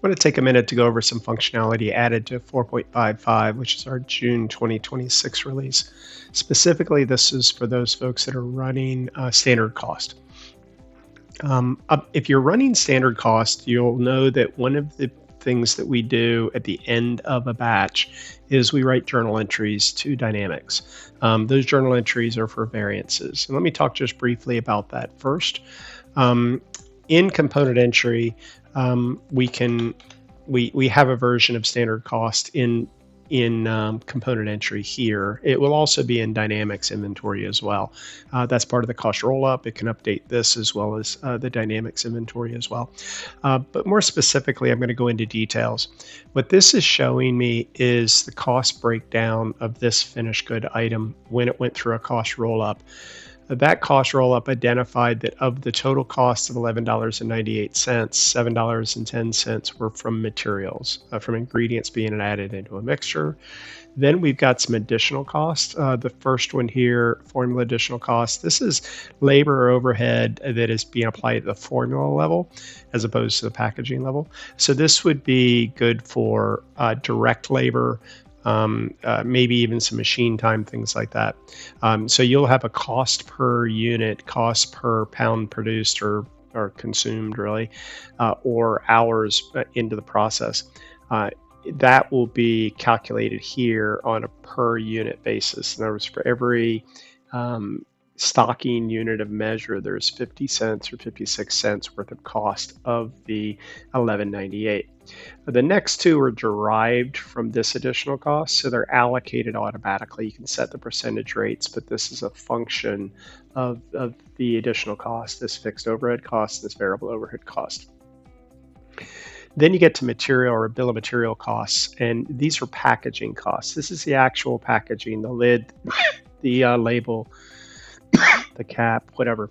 I want to take a minute to go over some functionality added to 4.55, which is our June 2026 release. Specifically, this is for those folks that are running standard cost. If you're running standard cost, you'll know that one of the things that we do at the end of a batch is we write journal entries to Dynamics. Those journal entries are for variances. And let me talk just briefly about that first. In component entry, we have a version of standard cost in component entry here. It will also be in Dynamics inventory as well. That's part of the cost rollup. It can update this as well as the Dynamics inventory as well. But more specifically, I'm going to go into details. What this is showing me is the cost breakdown of this finished good item when it went through a cost rollup. That cost roll-up identified that of the total cost of $11.98, $7.10 were from materials, from ingredients being added into a mixture. Then we've got some additional costs. The first one here, formula additional costs. This is labor or overhead that is being applied at the formula level as opposed to the packaging level. So this would be good for direct labor, maybe even some machine time, things like that. So you'll have a cost per unit, cost per pound produced or consumed, really, or hours into the process. That will be calculated here on a per unit basis. In other words, for every stocking unit of measure, there's 50 cents or 56 cents worth of cost of the $11.98. The next two are derived from this additional cost, so they're allocated automatically. You can set the percentage rates, but this is a function of the additional cost, this fixed overhead cost, this variable overhead cost. Then you get to material or bill of material costs, and these are packaging costs. This is the actual packaging, the lid, the label, the cap, whatever.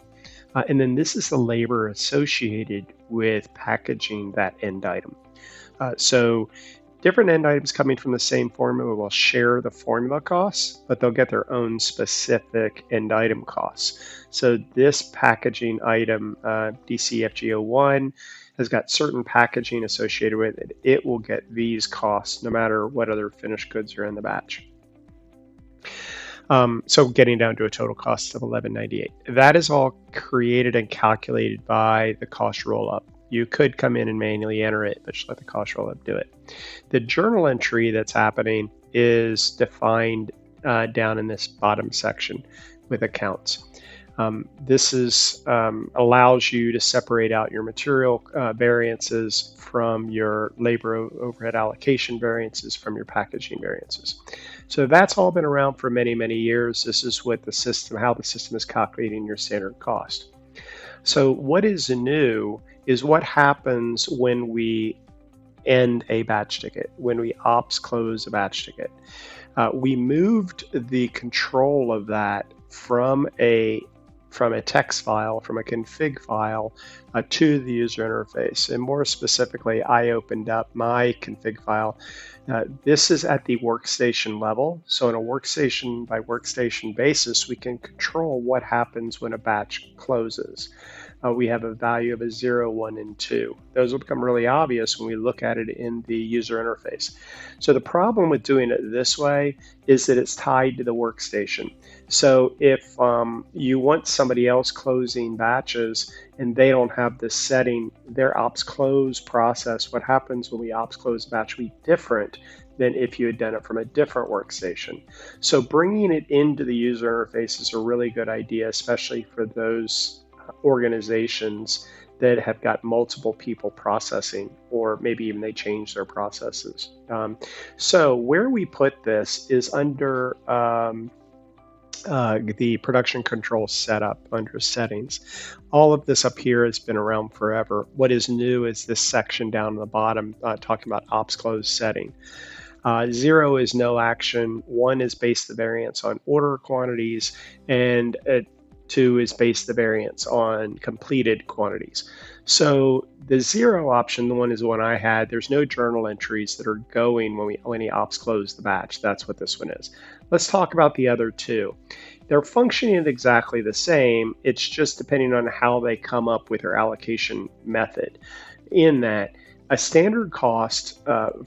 And then this is the labor associated with packaging that end item. So different end items coming from the same formula will share the formula costs, but they'll get their own specific end item costs. So this packaging item, DCFG01, has got certain packaging associated with it. It will get these costs no matter what other finished goods are in the batch. So getting down to a total cost of $11.98. That is all created and calculated by the cost rollup. You could come in and manually enter it, but just let the cost rollup do it. The journal entry that's happening is defined down in this bottom section with accounts. This is allows you to separate out your material variances from your labor overhead allocation variances from your packaging variances. So that's all been around for many, many years. This is what the system, how the system is calculating your standard cost. So what is new is what happens when we end a batch ticket, when we ops close a batch ticket. We moved the control of that from a text file, from a config file, to the user interface. And more specifically, I opened up my config file. This is at the workstation level. So on a workstation by workstation basis, we can control what happens when a batch closes. We have a value of a 0, 1, and 2. Those will become really obvious when we look at it in the user interface. So the problem with doing it this way is that it's tied to the workstation. So if you want somebody else closing batches and they don't have this setting, their ops close process, what happens when we ops close a batch will be different than if you had done it from a different workstation. So bringing it into the user interface is a really good idea, especially for those organizations that have got multiple people processing, or maybe even they change their processes. So where we put this is under the production control setup under settings. All of this up here has been around forever. What is new is this section down at the bottom talking about ops close setting. 0 is no action, 1 is base the variance on order quantities, and 2 is base the variance on completed quantities. So the 0 option, the one is the one I had. There's no journal entries that are going when the ops close the batch. That's what this one is. Let's talk about the other two. They're functioning exactly the same. It's just depending on how they come up with their allocation method. In that, A standard cost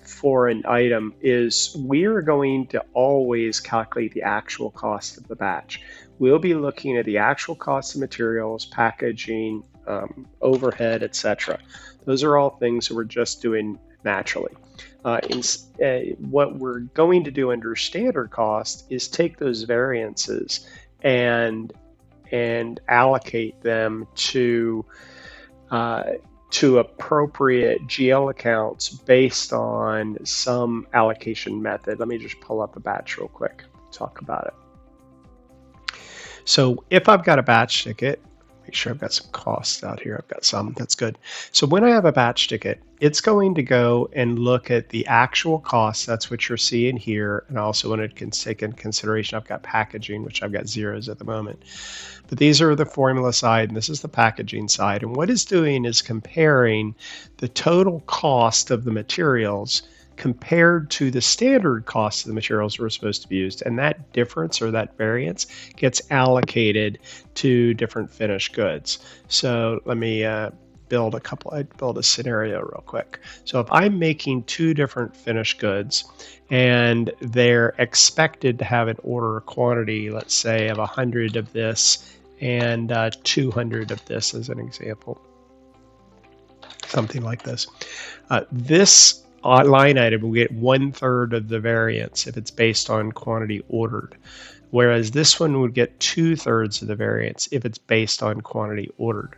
for an item is we're going to always calculate the actual cost of the batch. We'll be looking at the actual cost of materials, packaging, overhead, etc. Those are all things that we're just doing naturally. What we're going to do under standard cost is take those variances and allocate them to appropriate GL accounts based on some allocation method. Let me just pull up a batch real quick, talk about it. So if I've got a batch ticket, make sure I've got some costs out here. I've got some, that's good. So when I have a batch ticket, it's going to go and look at the actual cost. That's what you're seeing here. And I also wanted to take into consideration, I've got packaging, which I've got zeros at the moment. But these are the formula side, and this is the packaging side. And what it's doing is comparing the total cost of the materials compared to the standard cost of the materials we're supposed to be used. And that difference or that variance gets allocated to different finished goods. So let me build a scenario real quick. So if I'm making two different finished goods and they're expected to have an order quantity, let's say of 100 of this and 200 of this as an example, something like this. This line item will get 1/3 of the variance if it's based on quantity ordered, whereas this one would get 2/3 of the variance if it's based on quantity ordered.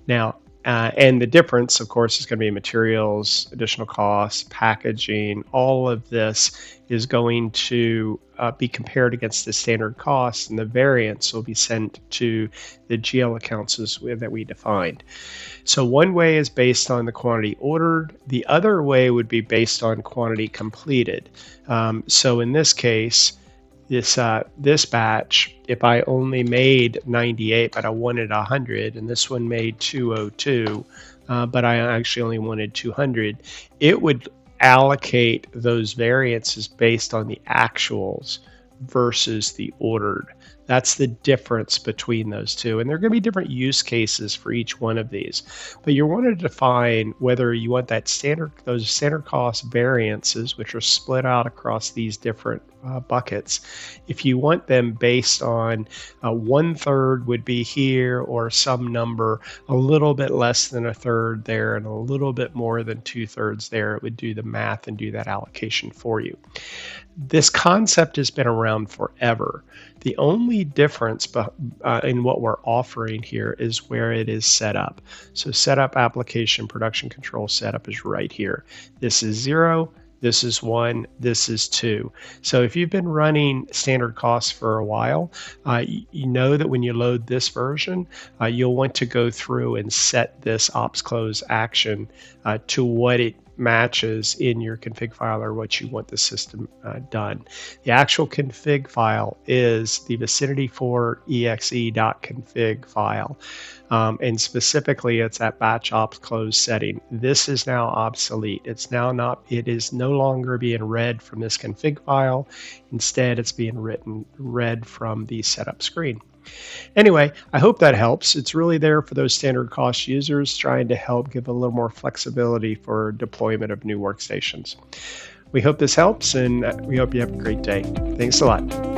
Now, and the difference, of course, is going to be materials, additional costs, packaging. All of this is going to be compared against the standard cost, and the variance will be sent to the GL accounts that we defined. So one way is based on the quantity ordered. The other way would be based on quantity completed. So in this case, this batch, if I only made 98 but I wanted 100, and this one made 202 but I actually only wanted 200, it would allocate those variances based on the actuals versus the ordered. That's the difference between those two. And there are going to be different use cases for each one of these. But you want to define whether you want those standard cost variances, which are split out across these different buckets. If you want them based on 1/3 would be here, or some number a little bit less than 1/3 there and a little bit more than 2/3 there, it would do the math and do that allocation for you. This concept has been around forever. The only difference in what we're offering here is where it is set up. So setup, application, production control setup is right here. This is 0, this is 1, this is 2. So if you've been running standard costs for a while, you know that when you load this version, you'll want to go through and set this ops close action to what it matches in your config file or what you want the system done. The actual config file is the Vicinity 4.exe.config file. And specifically, it's that batch ops close setting. This is now obsolete. It is no longer being read from this config file. Instead, it's being read from the setup screen. Anyway, I hope that helps. It's really there for those standard cost users, trying to help give a little more flexibility for deployment of new workstations. We hope this helps, and we hope you have a great day. Thanks a lot.